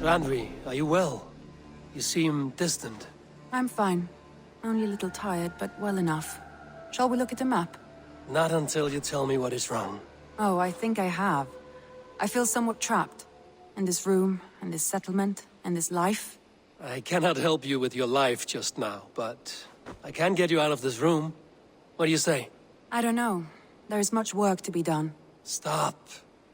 Randvi, are you well? You seem distant. I'm fine. Only a little tired, but well enough. Shall we look at the map? Not until you tell me what is wrong. Oh, I think I have. I feel somewhat trapped. In this room, in this settlement, in this life. I cannot help you with your life just now, but I can get you out of this room. What do you say? I don't know. There is much work to be done. Stop.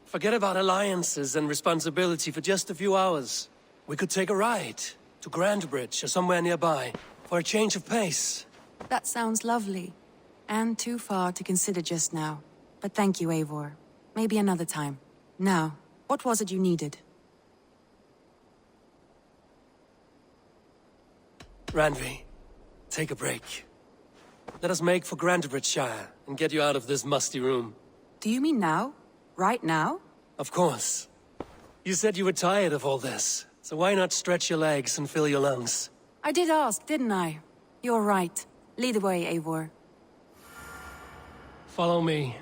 Forget about alliances and responsibility for just a few hours. We could take a ride to Grandbridge or somewhere nearby for a change of pace. That sounds lovely. And too far to consider just now. But thank you, Eivor. Maybe another time. Now, what was it you needed? Randvi, take a break. Let us make for Grandbridgeshire and get you out of this musty room. Do you mean now? Right now? Of course. You said you were tired of all this, so why not stretch your legs and fill your lungs? I did ask, didn't I? You're right. Lead the way, Eivor. Follow me.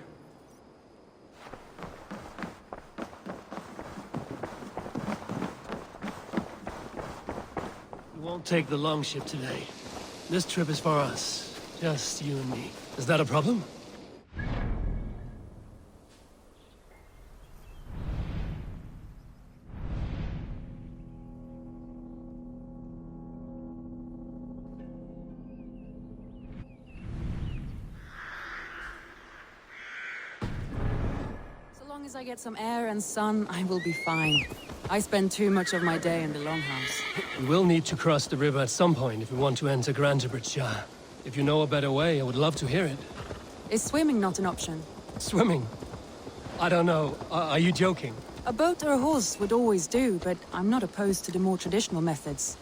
We won't take the longship today. This trip is for us. Just you and me. Is that a problem? So long as I get some air and sun, I will be fine. I spend too much of my day in the Longhouse. We will need to cross the river at some point if we want to enter Grandbridgeshire. If you know a better way, I would love to hear it. Is swimming not an option? Swimming? I don't know. Are you joking? A boat or a horse would always do, but I'm not opposed to the more traditional methods.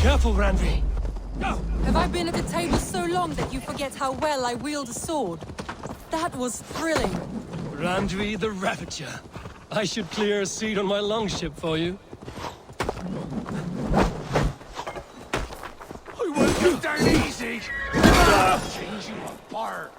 Careful, Randvi! No! Have I been at the table so long that you forget how well I wield a sword? That was thrilling. Randvi the Ravager. I should clear a seat on my longship for you. I won't go down easy! Change you apart!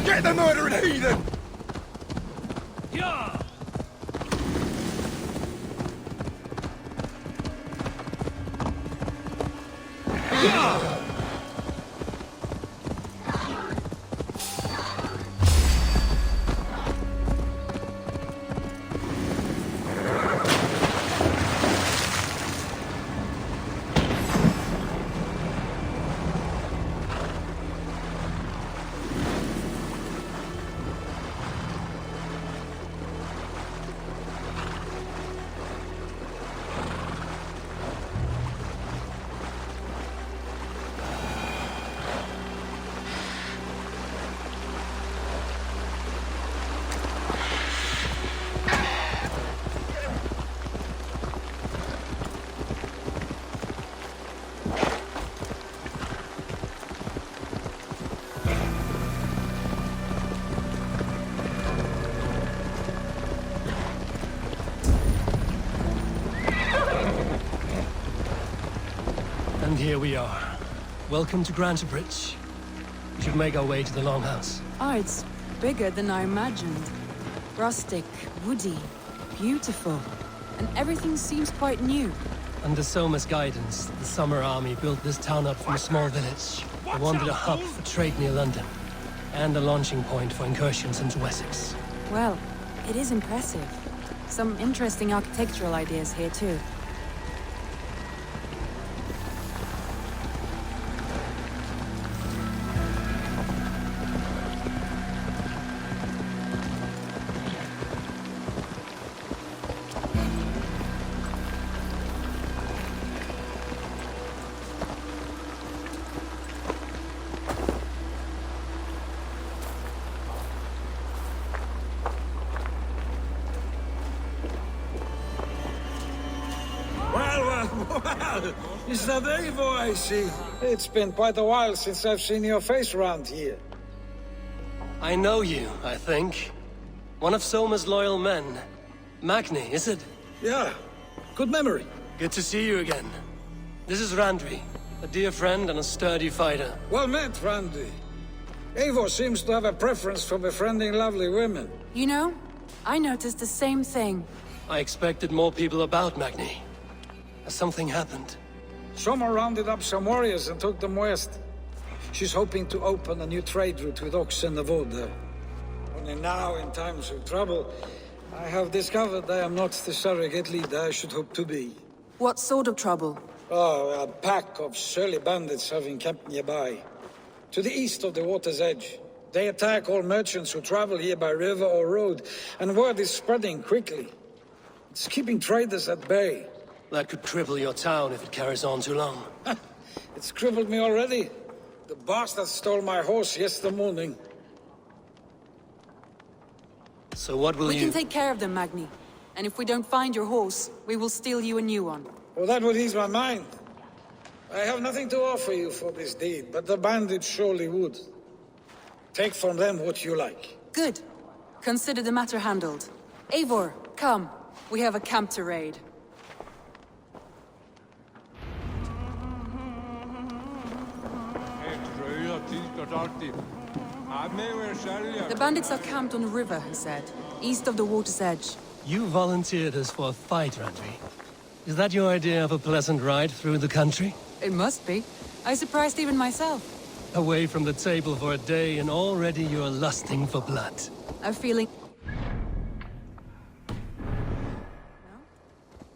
Get the murdering heathen! Yeah! And here we are. Welcome to Grantebridge. We should make our way to the Longhouse. Oh, it's bigger than I imagined. Rustic, woody, beautiful. And everything seems quite new. Under Soma's guidance, the Summer Army built this town up from a small village. They wanted a hub for trade near London, and a launching point for incursions into Wessex. Well, it is impressive. Some interesting architectural ideas here too. Well, is that Eivor I see? It's been quite a while since I've seen your face around here. I know you, I think. One of Soma's loyal men. Magni, is it? Yeah, good memory. Good to see you again. This is Randvi, a dear friend and a sturdy fighter. Well met, Randy. Eivor seems to have a preference for befriending lovely women. You know, I noticed the same thing. I expected more people about Magni. Has something happened? Soma rounded up some warriors and took them west. She's hoping to open a new trade route with Oxen of Oda. Only now, in times of trouble, I have discovered I am not the surrogate leader I should hope to be. What sort of trouble? Oh, a pack of surly bandits have encamped nearby. To the east of the water's edge. They attack all merchants who travel here by river or road, and word is spreading quickly. It's keeping traders at bay. That could cripple your town if it carries on too long. It's crippled me already. The bastard stole my horse yesterday morning. So what will We you... can take care of them, Magni. And if we don't find your horse, we will steal you a new one. Well, that would ease my mind. I have nothing to offer you for this deed, but the bandits surely would. Take from them what you like. Good. Consider the matter handled. Eivor, come. We have a camp to raid. The bandits are camped on the river, he said. East of the water's edge. You volunteered us for a fight, Randvi. Is that your idea of a pleasant ride through the country? It must be. I surprised even myself. Away from the table for a day and already you're lusting for blood. A feeling...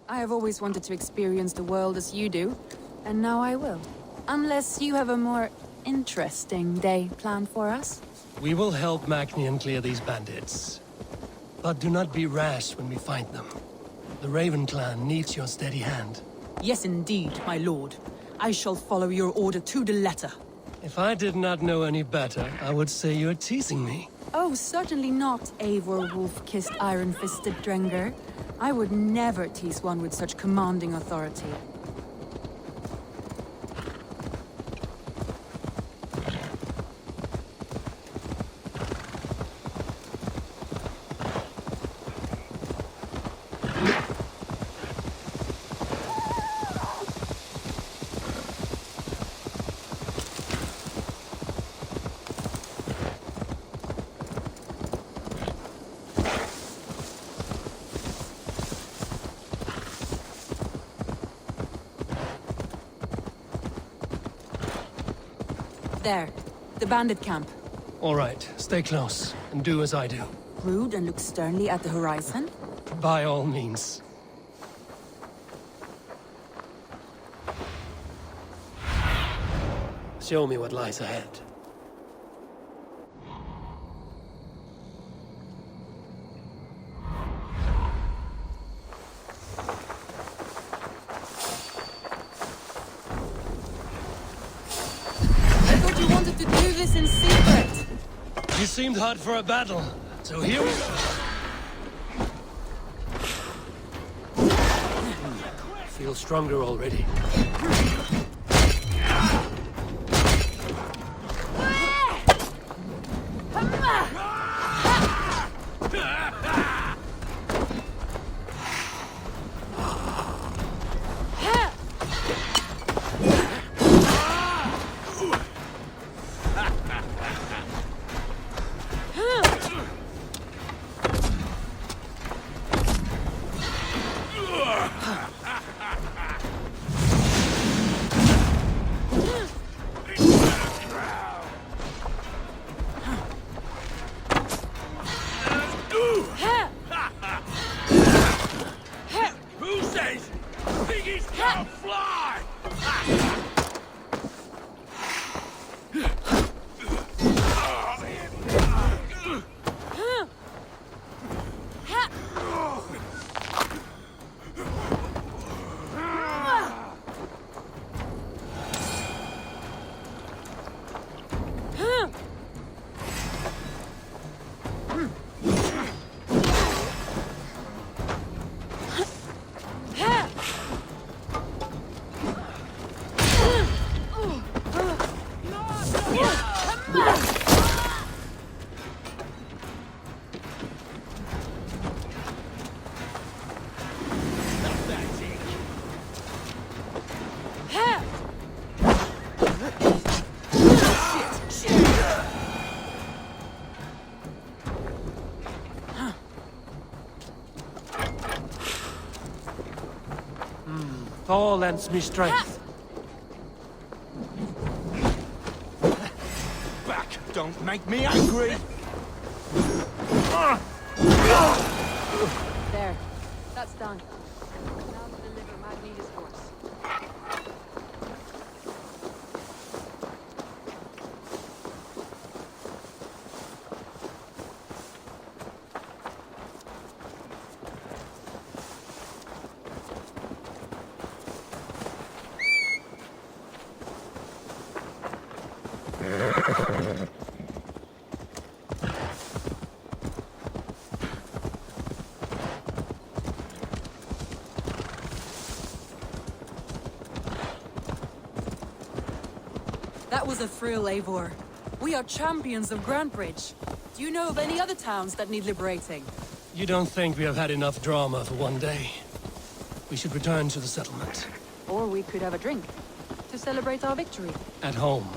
I have always wanted to experience the world as you do, and now I will. Unless you have a more interesting day planned for us. We will help Magnian clear these bandits. But do not be rash when we find them. The Raven clan needs your steady hand. Yes, indeed, my lord. I shall follow your order to the letter. If I did not know any better, I would say you're teasing me. Oh, certainly not, Eivor wolf-kissed iron-fisted Drenger. I would never tease one with such commanding authority. There. The bandit camp. All right, stay close, and do as I do. Rude and look sternly at the horizon? By all means. Show me what lies ahead. I thought you wanted to do this in secret. You seemed hot for a battle, so here we go. Feel stronger already. Who says piggies can't fly? Thor lends me strength. Back! Don't make me angry! There. That's done. Now to deliver Magneta's horse. That was a thrill, Eivor. We are champions of Grantebridge. Do you know of any other towns that need liberating? You don't think we have had enough drama for one day? We should return to the settlement. Or we could have a drink to celebrate our victory. At home.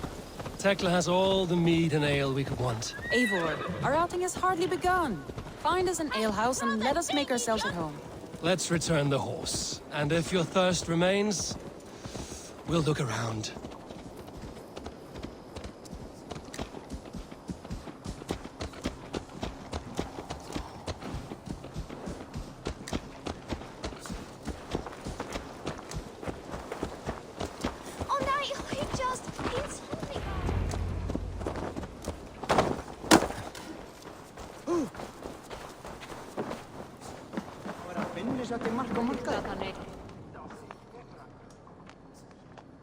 Tekla has all the mead and ale we could want. Eivor, our outing has hardly begun. Find us an alehouse and let us make ourselves at home. Let's return the horse. And if your thirst remains, we'll look around.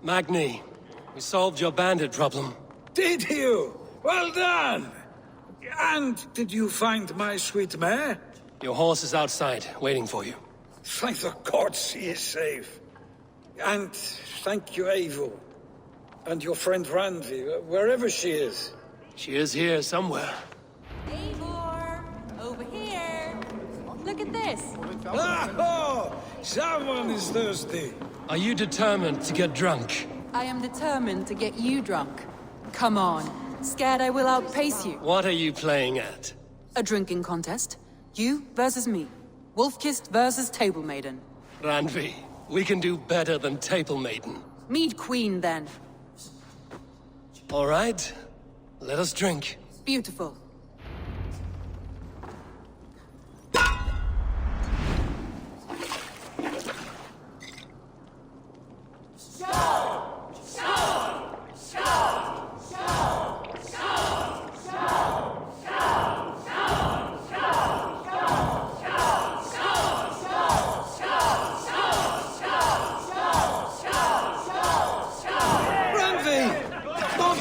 Magni, we solved your bandit problem. Did you? Well done! And did you find my sweet mare? Your horse is outside, waiting for you. Thank the gods she is safe. And thank you, Eivor. And your friend Randvi, wherever she is. She is here somewhere. Eivor, over here. Look at this. Oh, someone is thirsty. Are you determined to get drunk? I am determined to get you drunk. Come on. Scared I will outpace you. What are you playing at? A drinking contest. You versus me. Wolf-kissed versus Table Maiden. Randvi, we can do better than Table Maiden. Mead Queen, then. All right, let us drink. Beautiful.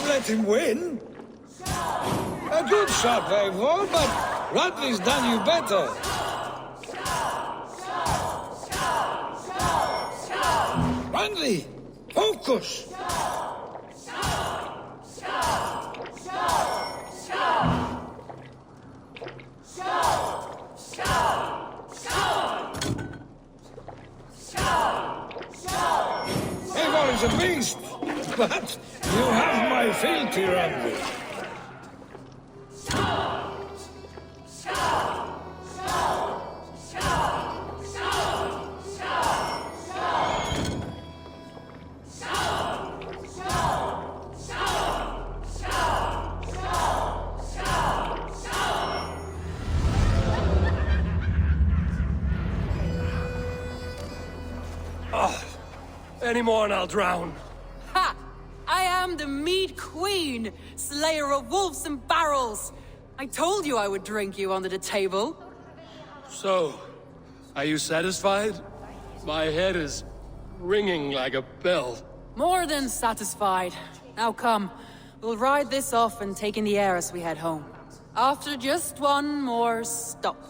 Let him win. A good shot, Eivor, but Radley's done you better. Radley, focus. Eivor is a beast, but you have my fealty, Randy. Any more and I'll drown. Ha! I am the Mead Queen, slayer of wolves and barrels. I told you I would drink you under the table. So, are you satisfied? My head is ringing like a bell. More than satisfied. Now come, we'll ride this off and take in the air as we head home. After just one more stop.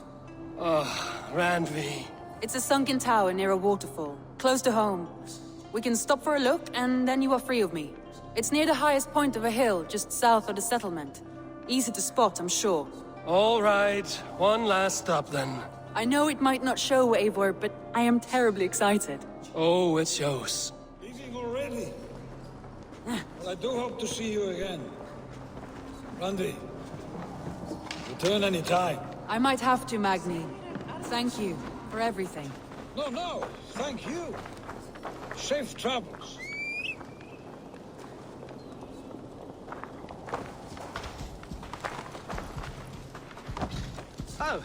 Randvi. It's a sunken tower near a waterfall, close to home. We can stop for a look, and then you are free of me. It's near the highest point of a hill, just south of the settlement. Easy to spot, I'm sure. All right, one last stop then. I know it might not show, Eivor, but I am terribly excited. Oh, it shows. Leaving already? Well, I do hope to see you again. Randy, return any time. I might have to, Magni. Thank you for everything. No, thank you. Safe travels. Oh.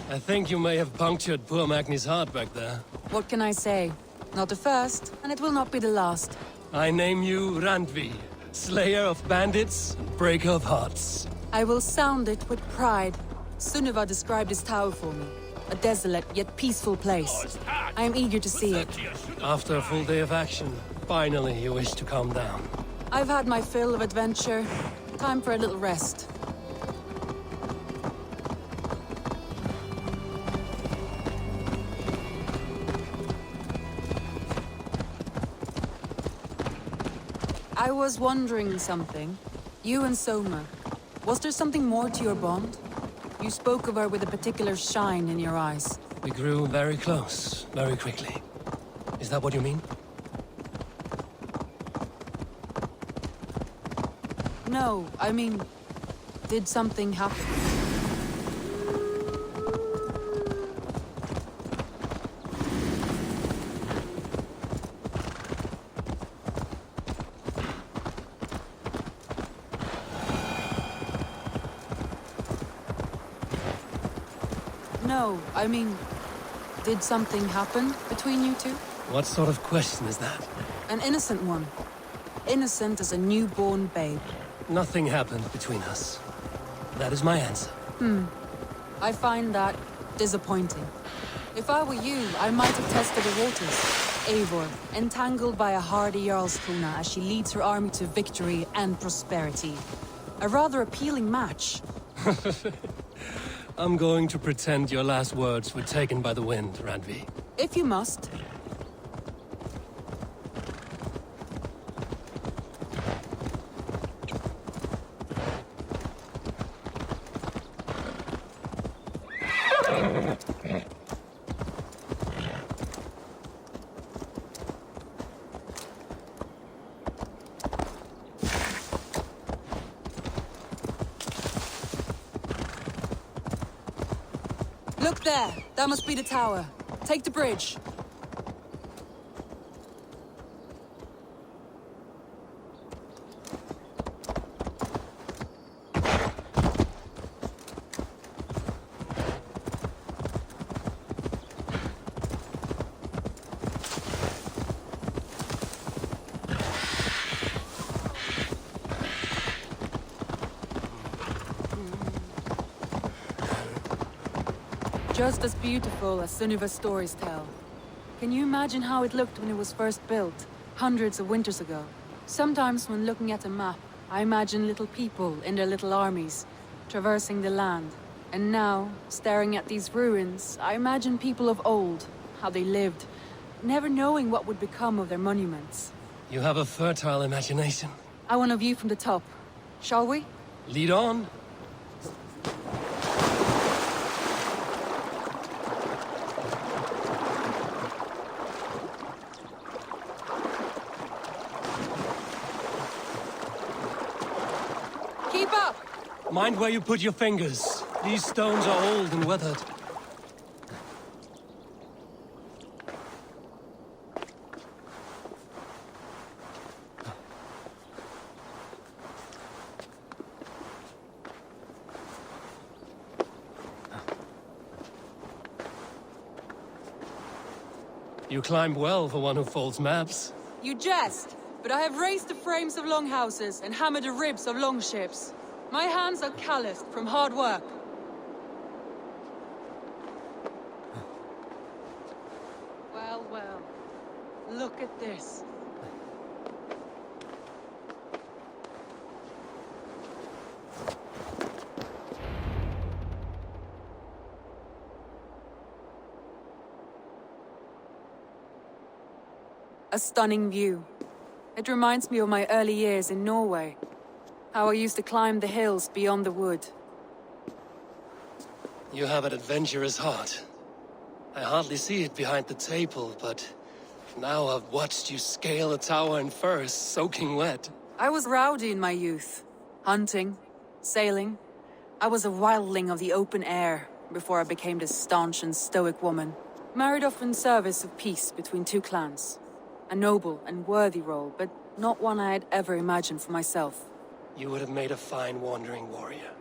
I think you may have punctured poor Magni's heart back there. What can I say? Not the first, and it will not be the last. I name you Randvi, slayer of bandits, breaker of hearts. I will sound it with pride. Sunniva described this tower for me. A desolate yet peaceful place. I am eager to see it. After a full day of action, finally you wish to calm down. I've had my fill of adventure. Time for a little rest. I was wondering something. You and Soma. Was there something more to your bond? You spoke of her with a particular shine in your eyes. We grew very close, very quickly. Is that what you mean? No, I mean, did something happen? No, I mean, did something happen between you two? What sort of question is that? An innocent one. Innocent as a newborn babe. Nothing happened between us. That is my answer. I find that disappointing. If I were you, I might have tested the waters. Eivor, entangled by a hardy Jarlskona as she leads her army to victory and prosperity. A rather appealing match. I'm going to pretend your last words were taken by the wind, Randvi. If you must. Look there! That must be the tower. Take the bridge. Just as beautiful as Sunniva's stories tell. Can you imagine how it looked when it was first built, hundreds of winters ago? Sometimes when looking at a map, I imagine little people in their little armies, traversing the land. And now, staring at these ruins, I imagine people of old, how they lived, never knowing what would become of their monuments. You have a fertile imagination. I want a view from the top. Shall we? Lead on. Keep up! Mind where you put your fingers. These stones are old and weathered. You climb well for one who folds maps. You jest, but I have raised the frames of longhouses and hammered the ribs of longships. My hands are calloused from hard work. Well, well. Look at this. A stunning view. It reminds me of my early years in Norway. How I used to climb the hills beyond the wood. You have an adventurous heart. I hardly see it behind the table, but now I've watched you scale a tower in furs, soaking wet. I was rowdy in my youth. Hunting, sailing. I was a wildling of the open air before I became this staunch and stoic woman. Married off in service of peace between two clans. A noble and worthy role, but not one I had ever imagined for myself. You would have made a fine wandering warrior.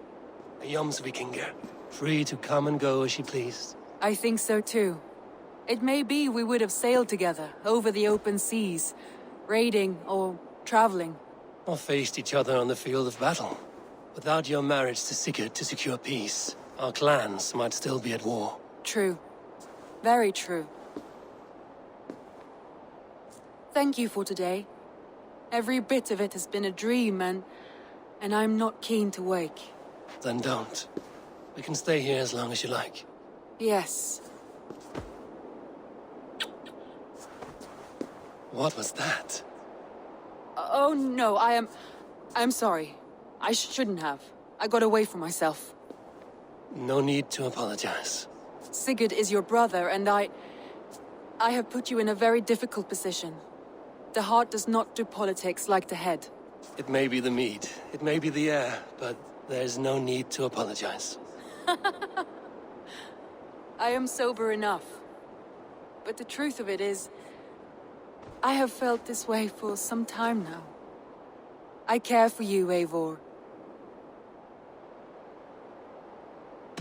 A Jomsvikinger, free to come and go as she pleased. I think so too. It may be we would have sailed together over the open seas, raiding or traveling. Or faced each other on the field of battle. Without your marriage to Sigurd to secure peace, our clans might still be at war. True. Very true. Thank you for today. Every bit of it has been a dream, and I'm not keen to wake. Then don't. We can stay here as long as you like. Yes. What was that? Oh no, I'm sorry. I shouldn't have. I got away from myself. No need to apologize. Sigurd is your brother, and I have put you in a very difficult position. The heart does not do politics like the head. It may be the meat, it may be the air, but there's no need to apologize. I am sober enough. But the truth of it is, I have felt this way for some time now. I care for you, Eivor.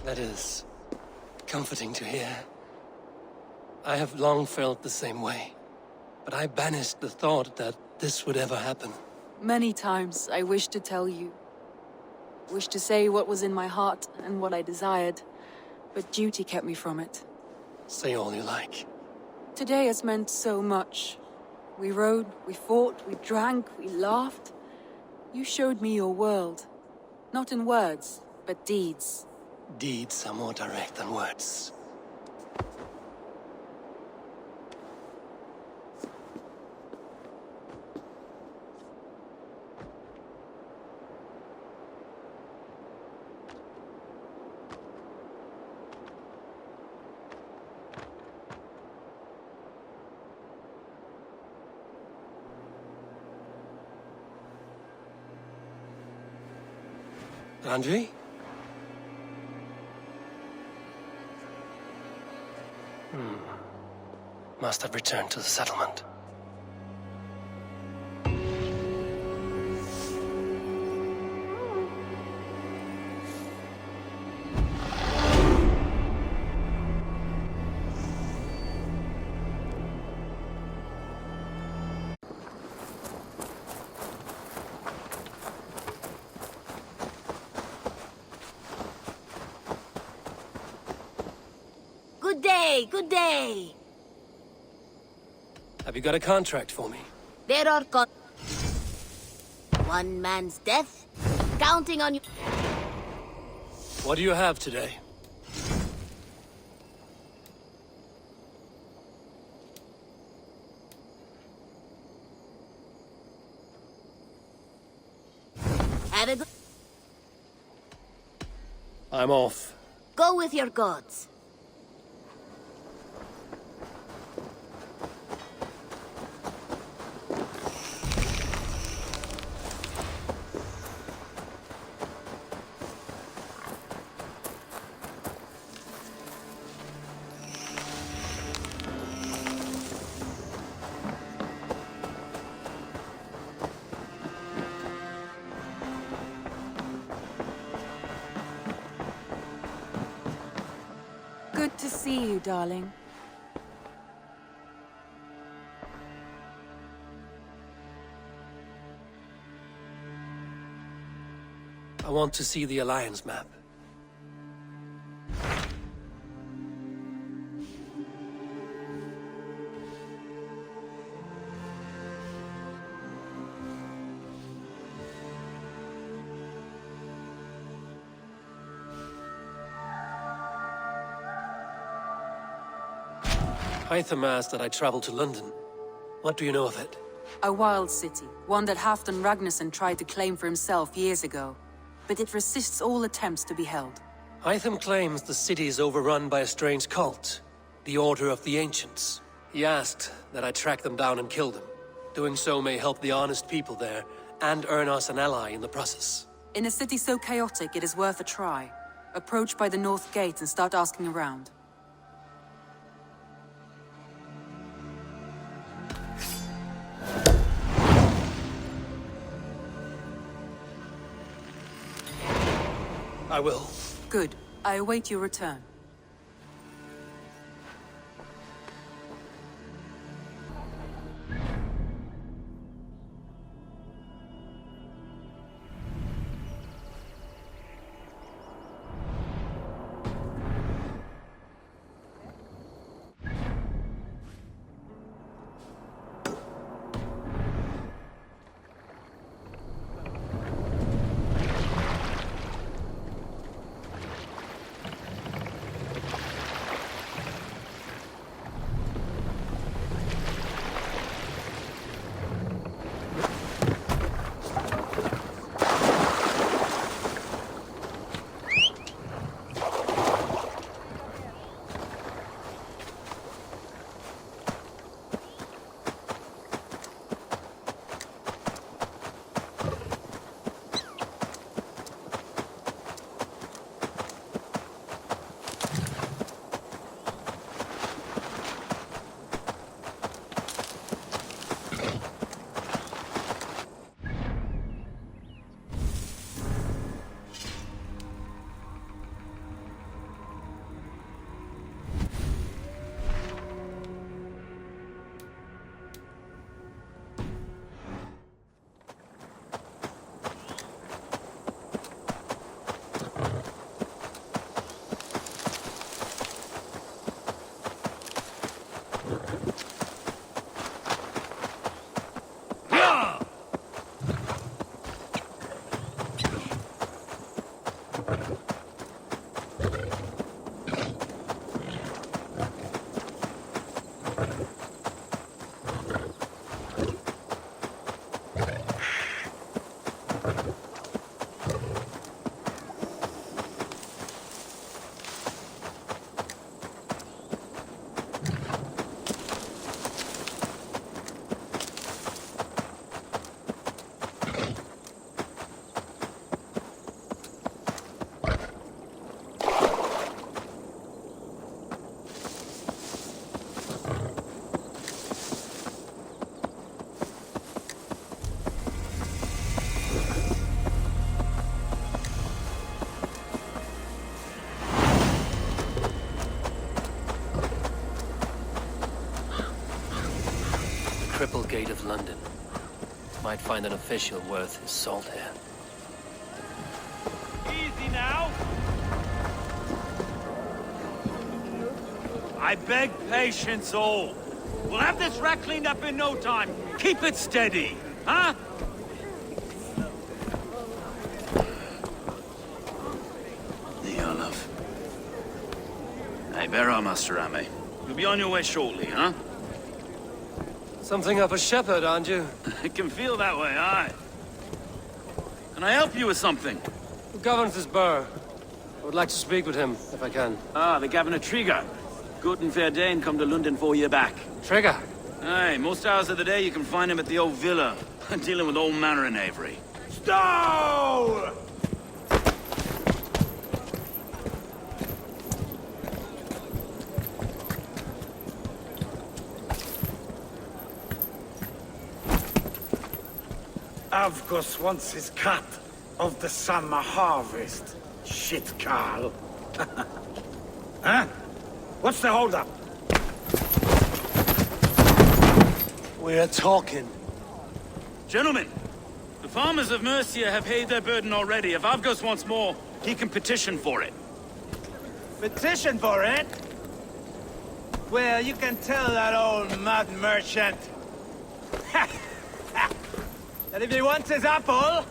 That is comforting to hear. I have long felt the same way, but I banished the thought that this would ever happen. Many times I wished to tell you. Wished to say what was in my heart and what I desired, but duty kept me from it. Say all you like. Today has meant so much. We rode, we fought, we drank, we laughed. You showed me your world. Not in words, but deeds. Deeds are more direct than words. Andrei? Must have returned to the settlement. Good day, good day. Have you got a contract for me? There are one man's death. Counting on you. What do you have today? Have a good... I'm off. Go with your gods. Good to see you, darling. I want to see the Alliance map. Hytham asked that I travel to London. What do you know of it? A wild city, one that Halfdan Ragnarsson tried to claim for himself years ago. But it resists all attempts to be held. Hytham claims the city is overrun by a strange cult, the Order of the Ancients. He asked that I track them down and kill them. Doing so may help the honest people there, and earn us an ally in the process. In a city so chaotic, it is worth a try. Approach by the North Gate and start asking around. I will. Good. I await your return. gate of London. Might find an official worth his salt here. Easy now. I beg patience all. We'll have this wreck cleaned up in no time. Keep it steady, huh? Yeah, love. Hey, bear up, Master Ame. You'll be on your way shortly, huh? Something of a shepherd, aren't you? It can feel that way, aye. Can I help you with something? Who governs this burgh? I would like to speak with him, if I can. Ah, the Governor Trigger. Good and fair Dane come to London 4 year back. Trigger! Aye, most hours of the day you can find him at the old villa, dealing with all manner in Avery. Stow! Avgos wants his cut of the summer harvest. Shit, Carl. Huh? What's the holdup? We're talking. Gentlemen, the farmers of Mercia have paid their burden already. If Avgos wants more, he can petition for it. Petition for it? Well, you can tell that old mud merchant that if he wants his apple,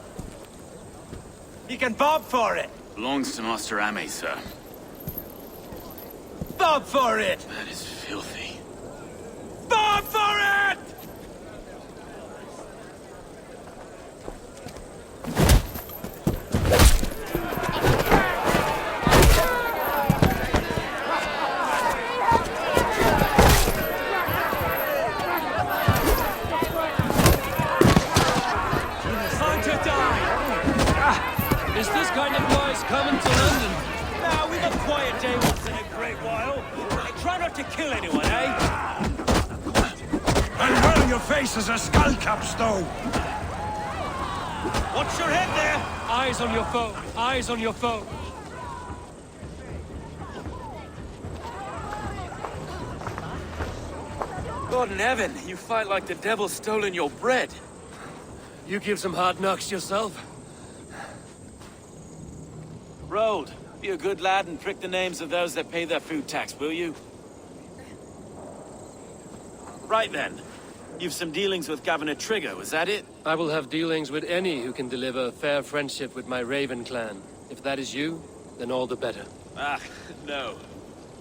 he can bob for it. Belongs to Master Ame, sir. Bob for it! That is filthy. Bob for it! Time to die! Is this kind of noise coming to London? Now, we've a quiet day once in a great while. Try not to kill anyone, eh? And well, your face is a skull cap, Stowe. Watch your head there! Eyes on your foe! Eyes on your foe! God in heaven, you fight like the devil's stolen your bread. You give some hard knocks yourself? Road, be a good lad and prick the names of those that pay their food tax, will you? Right then. You've some dealings with Governor Trigger, was that it? I will have dealings with any who can deliver a fair friendship with my Raven clan. If that is you, then all the better. Ah, no.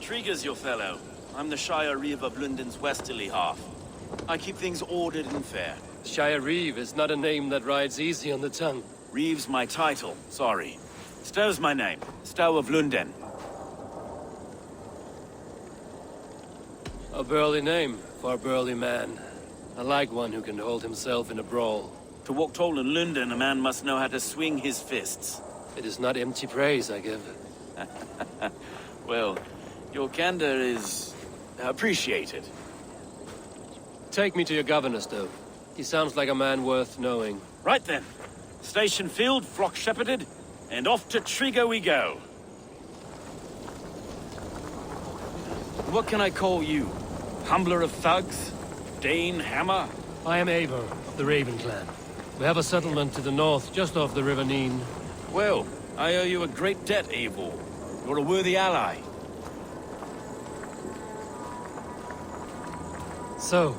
Trigger's your fellow. I'm the Shire Reeve of London's westerly half. I keep things ordered and fair. Shire Reeve is not a name that rides easy on the tongue. Reeve's my title, sorry. Stow's my name. Stow of London. A burly name for a burly man. I like one who can hold himself in a brawl. To walk tall in London, a man must know how to swing his fists. It is not empty praise I give. Well, your candor is appreciated. Take me to your governor, Stowe. He sounds like a man worth knowing. Right then. Station filled, flock shepherded, and off to Trigger we go. What can I call you? Humbler of thugs? Dane Hammer? I am Eivor of the Raven clan. We have a settlement to the north, just off the River Neen. Well, I owe you a great debt, Eivor. You're a worthy ally. So,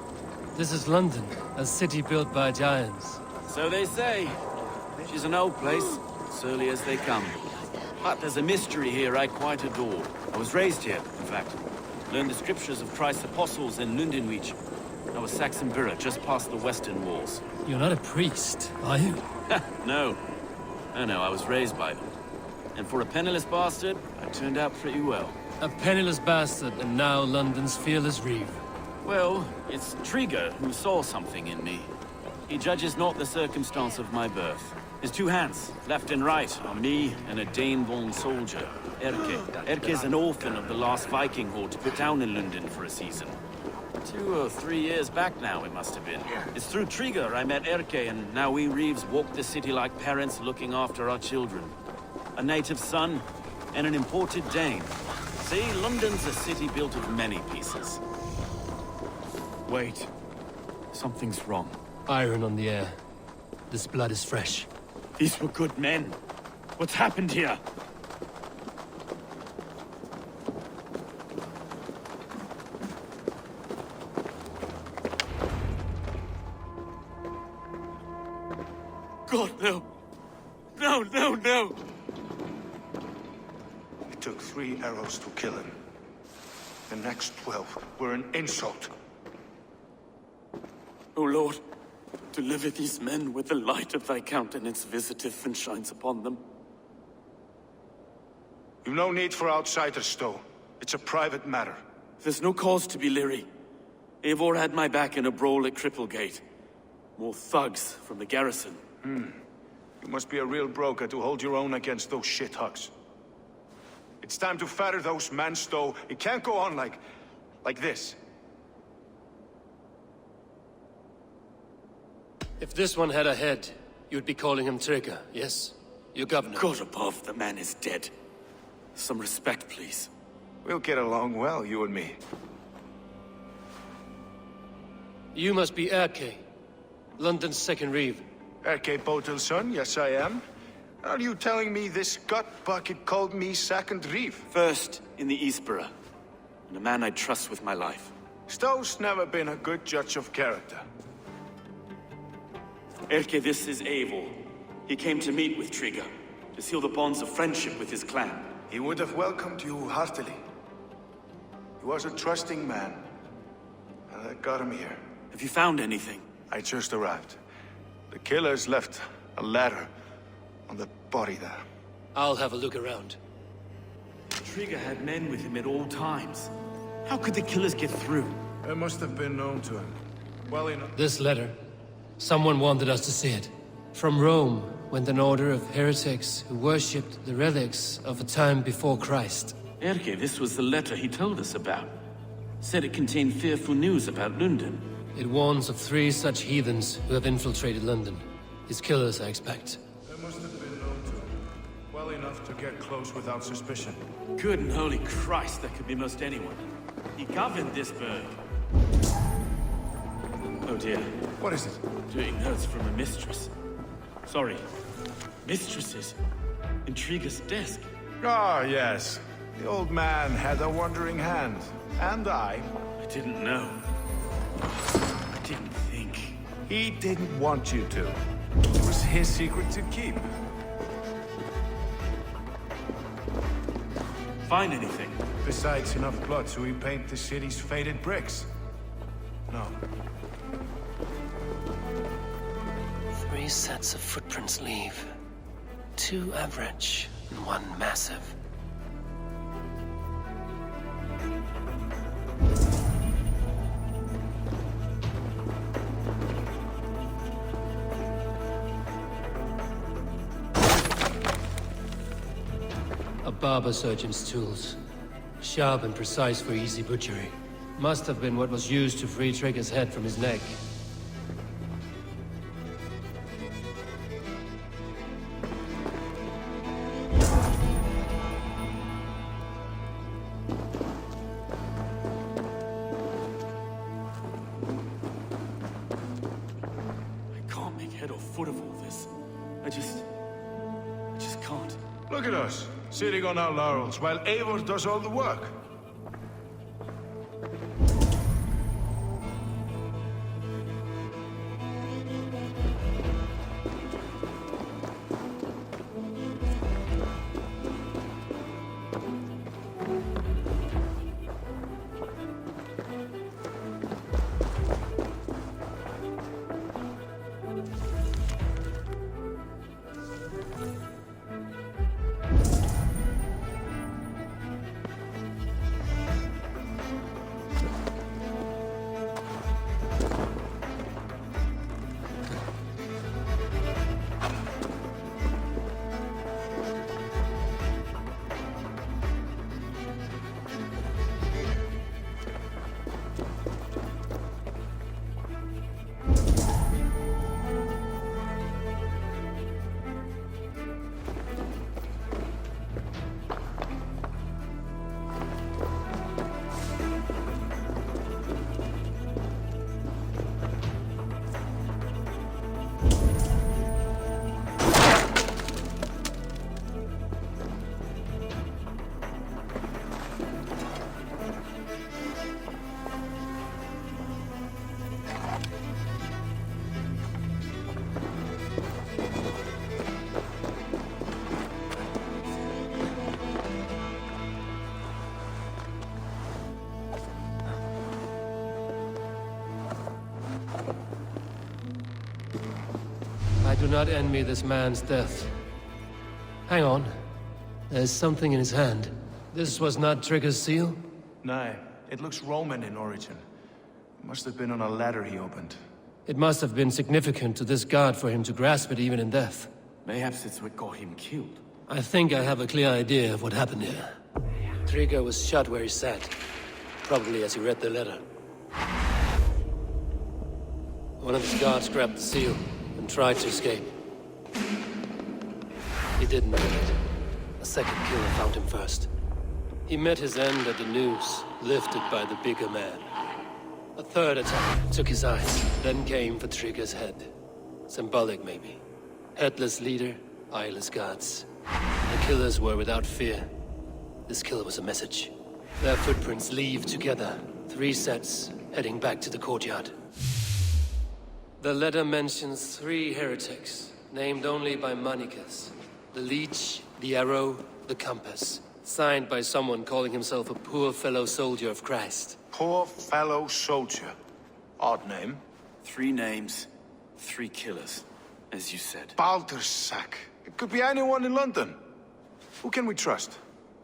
this is London, a city built by giants. So they say. She's an old place, surly as they come. But there's a mystery here I quite adore. I was raised here, in fact. Learned the scriptures of Christ's apostles in Lundenwich. I was Saxon Borough, just past the western walls. You're not a priest, are you? No. No, I was raised by them. And for a penniless bastard, I turned out pretty well. A penniless bastard, and now London's fearless Reeve. Well, it's Trigger who saw something in me. He judges not the circumstance of my birth. His two hands, left and right, are me and a Dane-born soldier, Erke. Erke's an orphan of the last Viking horde put down in London for a season. 2 or 3 years back now, it must have been. It's through Trigger I met Erke, and now we Reeves walk the city like parents looking after our children. A native son, and an imported Dane. See, London's a city built of many pieces. Wait. Something's wrong. Iron on the air. This blood is fresh. These were good men. What's happened here? God, no! No, no, no! It took 3 arrows to kill him. The next 12 were an insult. O Lord, deliver these men with the light of thy countenance visiteth and shines upon them. You've no need for outsiders, Stowe. It's a private matter. There's no cause to be leery. Eivor had my back in a brawl at Cripplegate. More thugs from the garrison. You must be a real broker to hold your own against those shithugs. It's time to fetter those men, Stowe. It can't go on like this. If this one had a head, you'd be calling him Trigger, yes? Your governor. God above, the man is dead. Some respect, please. We'll get along well, you and me. You must be Erke, London's second reeve. Erke Botel's son, yes I am. Are you telling me this gut bucket called me second reeve? First in the Eastborough, and a man I trust with my life. Stowe's never been a good judge of character. Erke, this is Eivor. He came to meet with Trigger, to seal the bonds of friendship with his clan. He would have welcomed you heartily. He was a trusting man. And I got him here. Have you found anything? I just arrived. The killers left a ladder on the body there. I'll have a look around. Trigger had men with him at all times. How could the killers get through? It must have been known to him. Well enough. This letter. Someone wanted us to see it. From Rome went an order of heretics who worshipped the relics of a time before Christ. Erke, this was the letter he told us about. Said it contained fearful news about London. It warns of 3 such heathens who have infiltrated London. His killers, I expect. It must have been known to him. Well enough to get close without suspicion. Good and holy Christ, that could be most anyone. He governed this burg. Oh dear. What is it? Doing notes from a mistress. Sorry. Mistresses. In Trigger's desk. Ah, yes. The old man had a wandering hand. And I didn't know. I didn't think. He didn't want you to. It was his secret to keep. Find anything? Besides enough blood to repaint the city's faded bricks. No. 3 sets of footprints leave. 2 average and 1 massive. A barber surgeon's tools. Sharp and precise for easy butchery. Must have been what was used to free Trigger's head from his neck. I can't make head or foot of all this. I just can't. Look at us, sitting on our laurels while Eivor does all the work. do not envy this man's death. Hang on. There's something in his hand. This was not Trigger's seal? No, it looks Roman in origin. Must have been on a ladder he opened. It must have been significant to this god for him to grasp it even in death. Mayhaps it's what got him killed. I think I have a clear idea of what happened here. Trigger was shot where he sat. Probably as he read the letter. One of his guards grabbed the seal and tried to escape. He didn't make it. A second killer found him first. He met his end at the noose, lifted by the bigger man. A third attack took his eyes, then came for Trigger's head. Symbolic, maybe. Headless leader, eyeless guards. The killers were without fear. This kill was a message. Their footprints leave together. 3 sets, heading back to the courtyard. The letter mentions 3 heretics, named only by Manicus. The Leech, the Arrow, the Compass. Signed by someone calling himself a poor fellow soldier of Christ. Poor fellow soldier. Odd name. 3 names, 3 killers, as you said. Baldersack. It could be anyone in London. Who can we trust?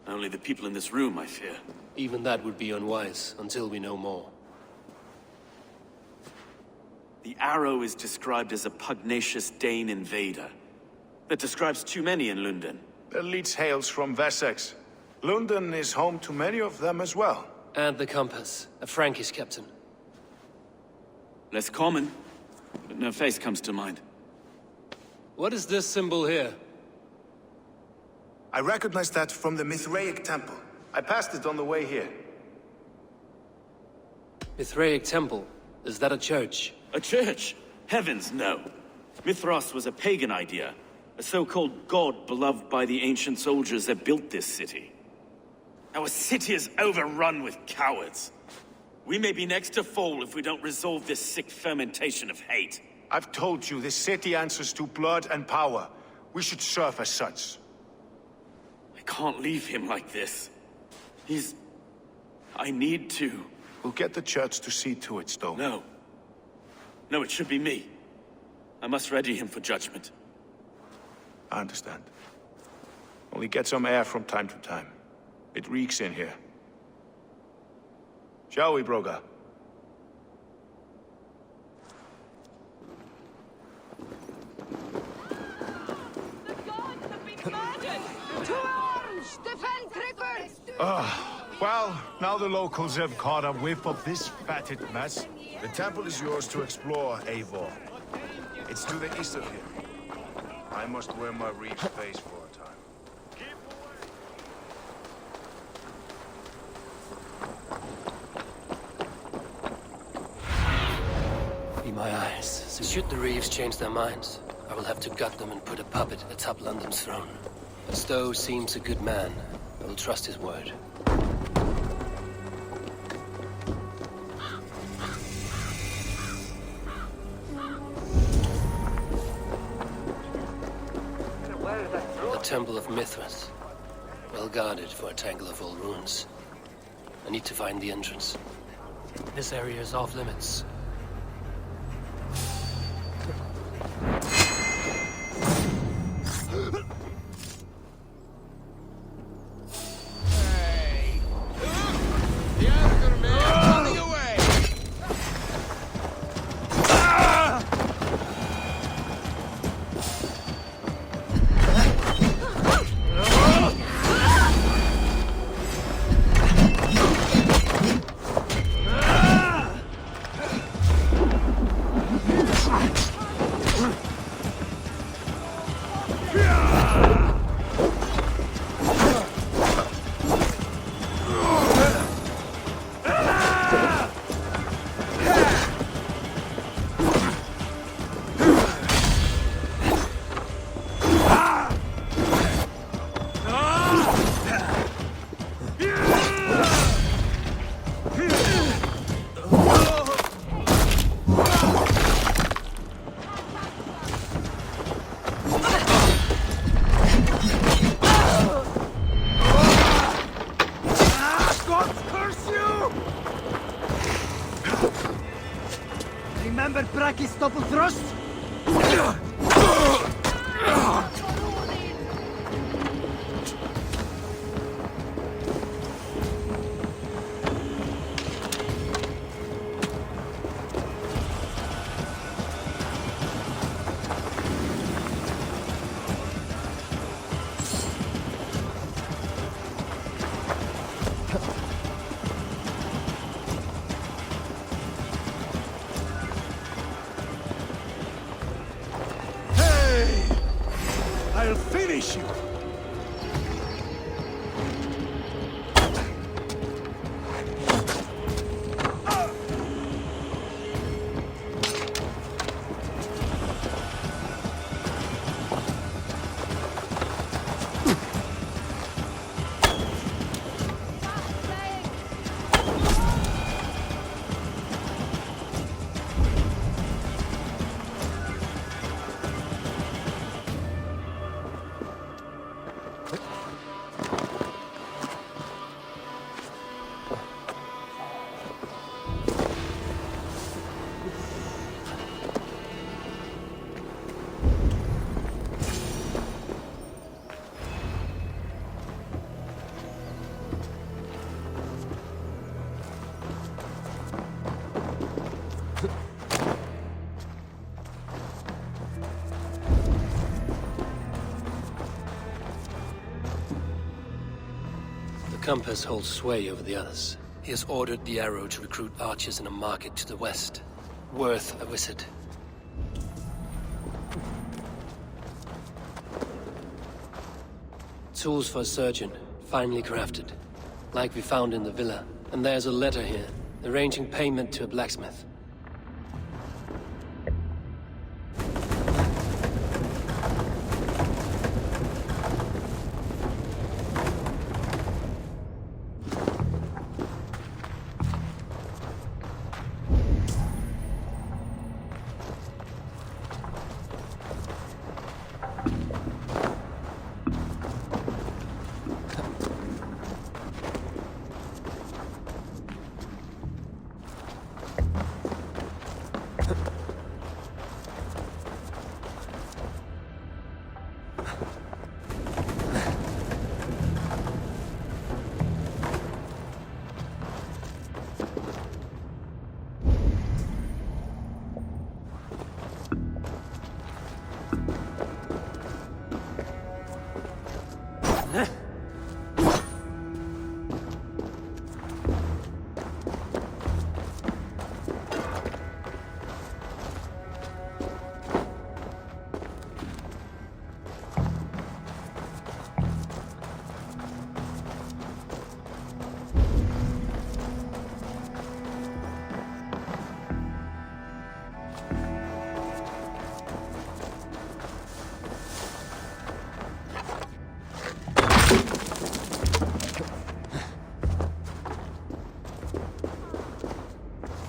Only the people in this room, I fear. Even that would be unwise, until we know more. The Arrow is described as a pugnacious Dane invader. That describes too many in London. The Leech hails from Wessex. London is home to many of them as well. And the Compass, a Frankish captain. Less common, but no face comes to mind. What is this symbol here? I recognize that from the Mithraic temple. I passed it on the way here. Mithraic temple? Is that a church? A church? Heavens, no. Mithras was a pagan idea. A so-called god beloved by the ancient soldiers that built this city. Our city is overrun with cowards. We may be next to fall if we don't resolve this sick fermentation of hate. I've told you, this city answers to blood and power. We should serve as such. I can't leave him like this. I need to. We'll get the church to see to it, Stowe. No. No, it should be me. I must ready him for judgment. I understand. Only get some air from time to time. It reeks in here. Shall we, Broga? Well, now the locals have caught a whiff of this fatted mess. The temple is yours to explore, Eivor. It's to the east of here. I must wear my reed face for a time. Be my eyes. So should the Reeves change their minds, I will have to gut them and put a puppet atop London's throne. But Stowe seems a good man. I will trust his word. The Temple of Mithras. Well guarded for a tangle of old ruins. I need to find the entrance. This area is off limits. Remember Braki's double thrust? finish you! The Compass holds sway over the others. He has ordered the Arrow to recruit archers in a market to the west. Worth a visit. Tools for a surgeon, finely crafted. Like we found in the villa. And there's a letter here, arranging payment to a blacksmith.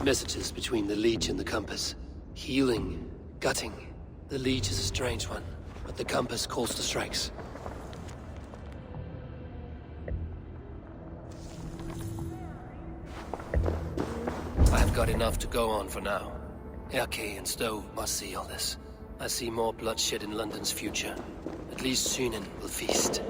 Messages between the Leech and the Compass. Healing, gutting. The Leech is a strange one, but the Compass calls the strikes. I have got enough to go on for now. Erke and Stowe must see all this. I see more bloodshed in London's future. At least Synen will feast.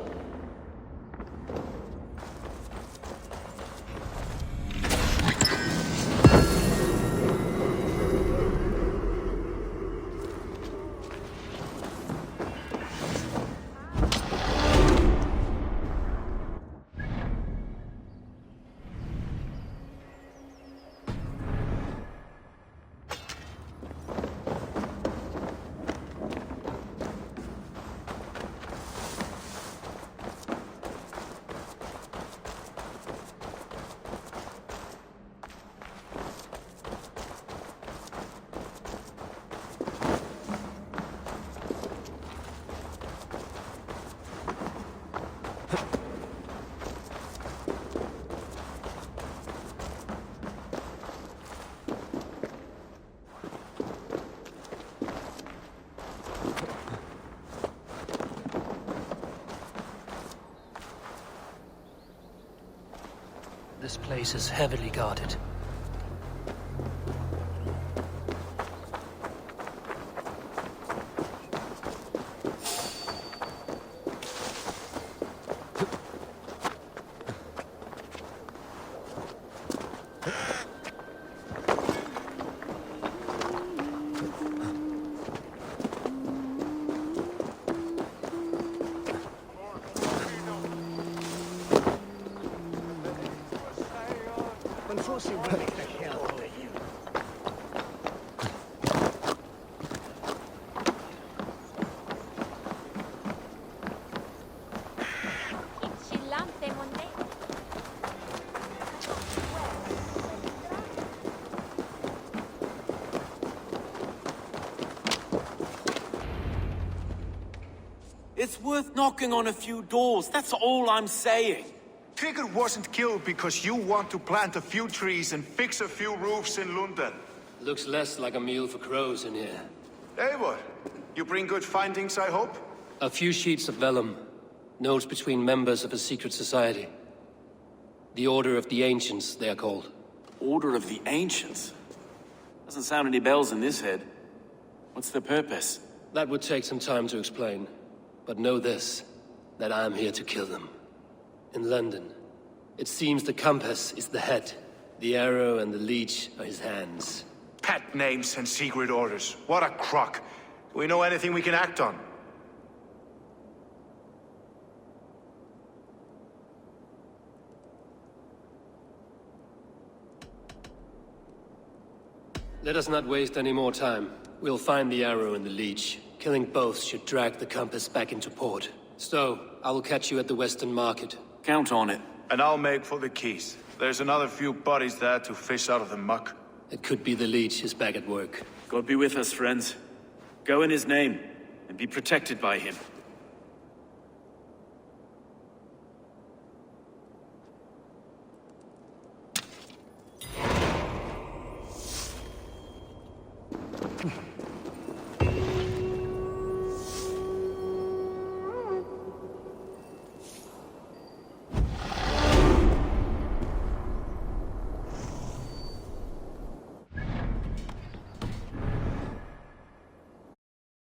This place is heavily guarded. It's worth knocking on a few doors, that's all I'm saying. Trigger wasn't killed because you want to plant a few trees and fix a few roofs in London. Looks less like a meal for crows in here. Eivor, you bring good findings, I hope? A few sheets of vellum. Notes between members of a secret society. The Order of the Ancients, they are called. Order of the Ancients? Doesn't sound any bells in this head. What's the purpose? That would take some time to explain. But know this, that I am here to kill them. In London, it seems the compass is the head. The arrow and the leech are his hands. Pet names and secret orders. What a crock. Do we know anything we can act on? Let us not waste any more time. We'll find the arrow and the leech. Killing both should drag the compass back into port. So, I will catch you at the Western Market. Count on it. And I'll make for the keys. There's another few bodies there to fish out of the muck. It could be the leech is back at work. God be with us, friends. Go in his name, and be protected by him.